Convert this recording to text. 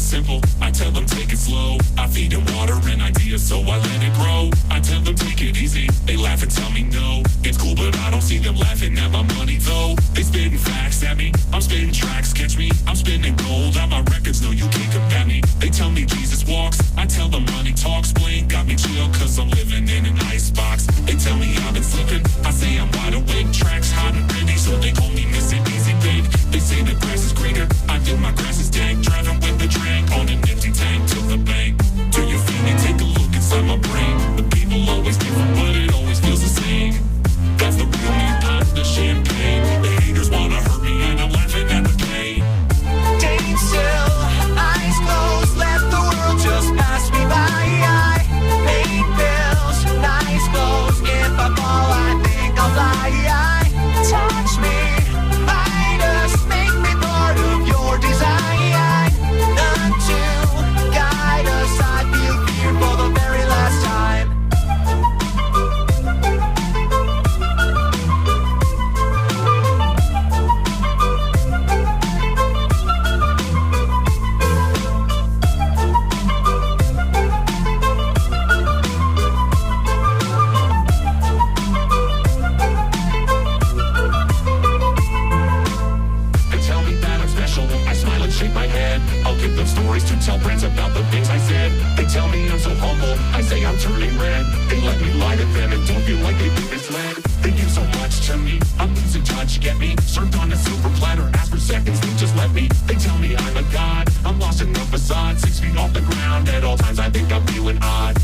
simple. I tell them take it slow. I feed them water and ideas, so I let it grow. I tell them take it easy. They laugh and tell me no. It's cool, but I don't see them laughing at my money though. They spitting facts at me. I'm spitting tracks, catch me. I'm spinning gold on my records, no you can't combat me. They tell me Jesus walks. I tell them money talks. Blink got me chill, cause I'm living in an icebox. They tell me I've been slipping. I say I'm wide awake. Tracks hot and ready, so they call me Mr. Easy Bake. They say the grass is greener. I think my grass is dank. Driving with the drink on an empty tank to the bank. Do you feel me? Take a look inside my brain. The people always different, but it always feels the same. That's the real me, not the champagne. The haters wanna hurt me and I'm laughing at the pain. Staying still, eyes closed, let the world just pass me by. I pay bills, nice clothes. If I fall, I think I'll fly. Touch me, Midas, make me part of your design. None to guide us, I feel fear for the very last time. Shake my head, I'll give them stories to tell friends about the things I said. They tell me I'm so humble, I say I'm turning red. They let me lie to them and don't feel like they've been misled. They give so much to me, I'm losing touch, get me? Served on a silver platter, ask for seconds, they just let me. They tell me I'm a god, I'm lost in the facade. 6 feet off the ground, at all times I think I'm feeling odd.